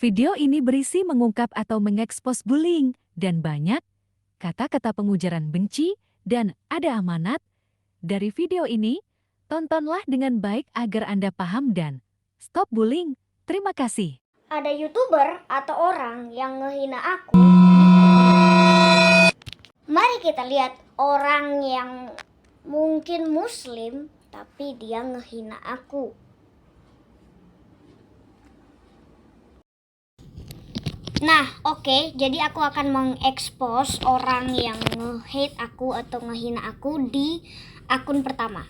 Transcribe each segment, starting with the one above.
Video ini berisi mengungkap atau mengekspos bullying dan banyak kata-kata pengujaran benci dan ada amanat. Dari video ini, tontonlah dengan baik agar Anda paham dan stop bullying. Terima kasih. Ada YouTuber atau orang yang ngehina aku. Mari kita lihat orang yang mungkin muslim tapi dia ngehina aku. Nah, oke, jadi aku akan mengekspos orang yang nge-hate aku atau ngehina aku di akun pertama.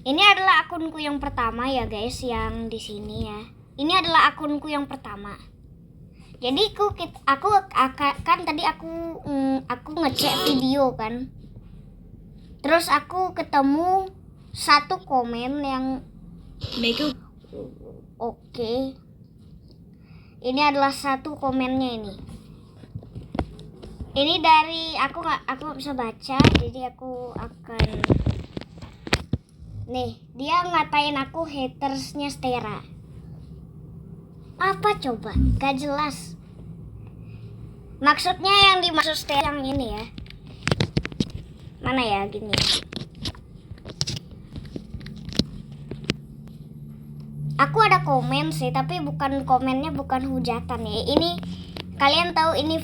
Ini adalah akunku yang pertama ya guys, yang di sini ya. Ini adalah akunku yang pertama. Jadi aku kan tadi aku ngecek video kan. Terus aku ketemu satu komen yang oke. Ini adalah satu komennya ini. Ini dari aku nggak bisa baca, jadi aku akan. Nih, dia ngatain aku hatersnya Stera. Apa coba? Gak jelas. Maksudnya yang dimaksud Stera yang ini ya. Mana ya gini. Aku ada komen sih, tapi bukan komennya bukan hujatan ya. Ini kalian tahu ini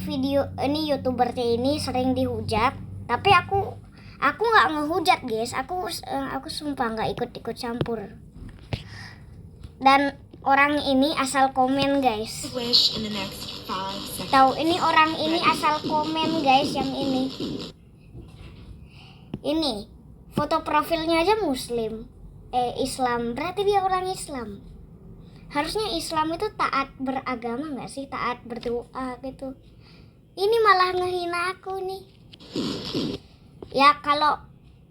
ini YouTubernya ini sering dihujat, tapi aku nggak ngehujat guys. Aku sumpah nggak ikut campur. Dan orang ini asal komen guys. Tahu ini orang ini asal komen guys yang ini. Ini foto profilnya aja muslim. Islam, berarti dia orang Islam. Harusnya Islam itu taat beragama nggak sih, taat berdoa gitu. Ini malah ngehina aku nih. Ya kalau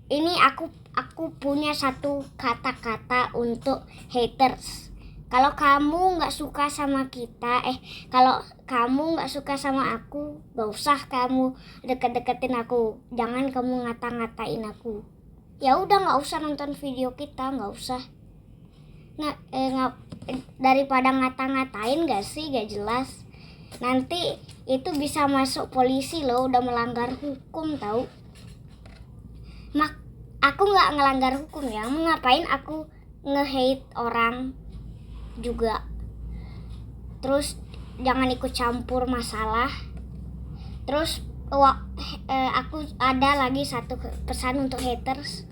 ini aku punya satu kata-kata untuk haters. Kalau kamu nggak suka sama kita, kalau kamu nggak suka sama aku, nggak usah kamu deket-deketin aku. Jangan kamu ngata-ngatain aku. Ya udah nggak usah nonton video kita, nggak usah. Daripada ngata-ngatain gak sih, gak jelas. Nanti itu bisa masuk polisi loh, udah melanggar hukum tahu. Aku nggak ngelanggar hukum ya, ngapain aku nge-hate orang juga. Terus jangan ikut campur masalah. Terus aku ada lagi satu pesan untuk haters.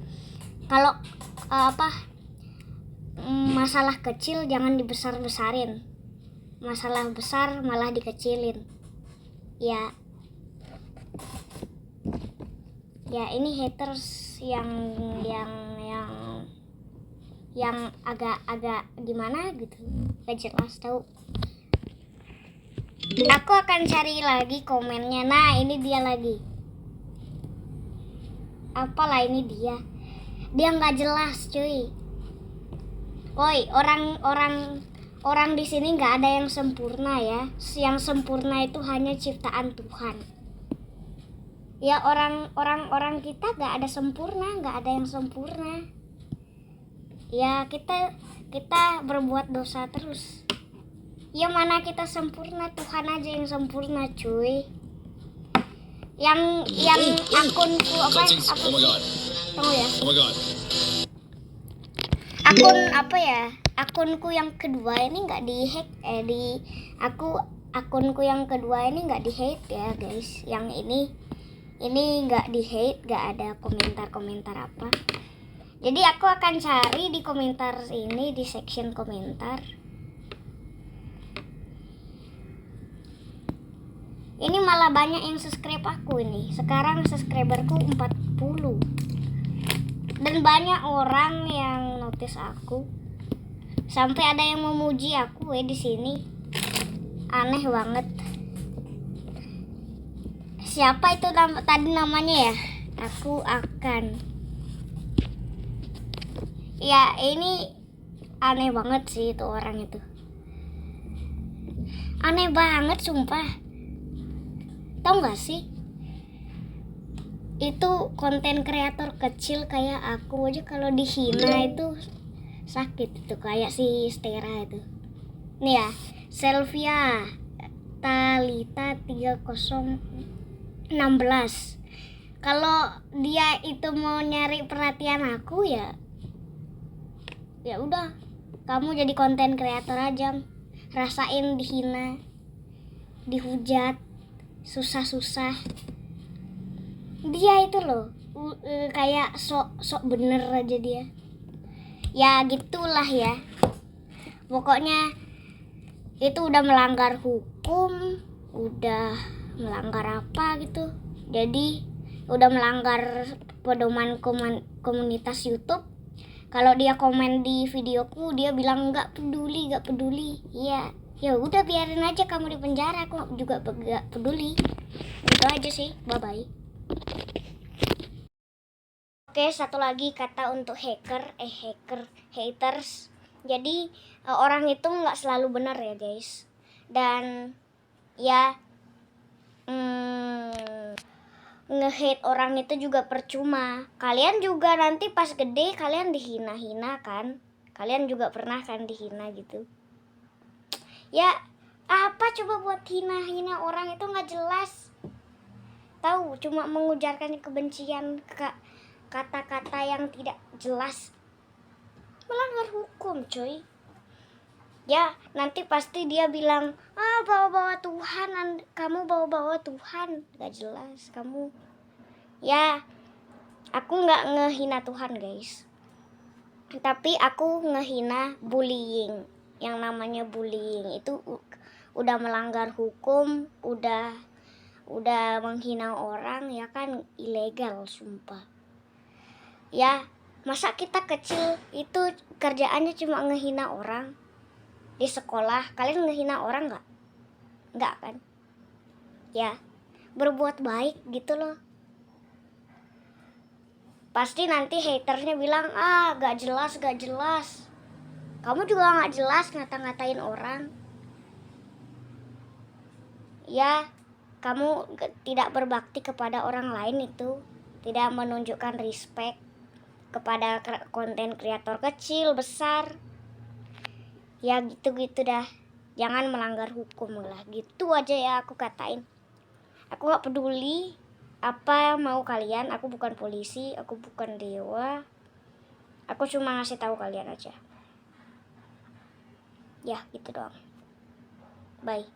Kalau masalah kecil jangan dibesar-besarin. Masalah besar malah dikecilin. Ya ini haters yang agak gimana gitu. Gak jelas tahu. Aku akan cari lagi komennya. Nah, ini dia lagi. Apalah ini dia. Dia nggak jelas, cuy. Woi, orang di sini nggak ada yang sempurna ya. Yang sempurna itu hanya ciptaan Tuhan. Ya orang kita nggak ada sempurna, nggak ada yang sempurna. Ya kita berbuat dosa terus. Ya mana kita sempurna, Tuhan aja yang sempurna, cuy. Yang akunku apa? Tunggu ya. Oh my god. Akunku yang kedua ini nggak dihack. Akunku yang kedua ini nggak di-hate ya guys. Yang ini nggak di-hate, nggak ada komentar apa. Jadi aku akan cari di komentar ini, di section komentar. Ini malah banyak yang subscribe aku ini. Sekarang subscriberku 40. Dan banyak orang yang notice aku. Sampai ada yang memuji aku di sini. Aneh banget. Siapa itu tadi namanya ya? Aku akan. Ya, ini aneh banget sih itu orang itu. Aneh banget sumpah. Tahu gak sih? Itu konten kreator kecil kayak aku aja kalau dihina itu sakit itu, kayak si Stera itu. Nih ya, Selvia Talita 3016. Kalau dia itu mau nyari perhatian aku, ya udah, kamu jadi konten kreator aja. Rasain dihina, dihujat, susah-susah. Dia itu loh kayak sok bener aja dia. Ya gitulah ya. Pokoknya itu udah melanggar hukum, udah melanggar apa gitu. Jadi udah melanggar pedoman komunitas YouTube. Kalau dia komen di videoku, dia bilang nggak peduli. Ya udah, biarin aja kamu di penjara, aku juga nggak peduli. Itu aja sih, bye bye. Oke, satu lagi kata untuk haters. Jadi orang itu nggak selalu benar ya guys. Dan ya nge-hate orang itu juga percuma. Kalian juga nanti pas gede kalian dihina-hina kan. Kalian juga pernah kan dihina gitu. Ya apa coba buat hina-hina orang itu nggak jelas. Tahu, cuma mengujarkan kebencian, kata-kata yang tidak jelas, melanggar hukum coy. Ya nanti pasti dia bilang, bawa-bawa Tuhan, kamu bawa-bawa Tuhan. Gak jelas kamu. Ya aku gak ngehina Tuhan guys, tapi aku ngehina bullying. Yang namanya bullying itu udah melanggar hukum, udah menghina orang ya kan, ilegal sumpah. Ya masa kita kecil itu kerjaannya cuma ngehina orang. Di sekolah kalian ngehina orang nggak? Nggak kan? Ya berbuat baik gitu loh. Pasti nanti hatersnya bilang, gak jelas. Kamu juga gak jelas ngata-ngatain orang. Ya kamu tidak berbakti kepada orang lain, itu tidak menunjukkan respect kepada konten kreator kecil, besar. Ya gitu-gitu dah. Jangan melanggar hukum lah. Gitu aja ya aku katain. Aku gak peduli apa mau kalian. Aku bukan polisi, aku bukan dewa. Aku cuma ngasih tahu kalian aja. Ya gitu doang. Bye.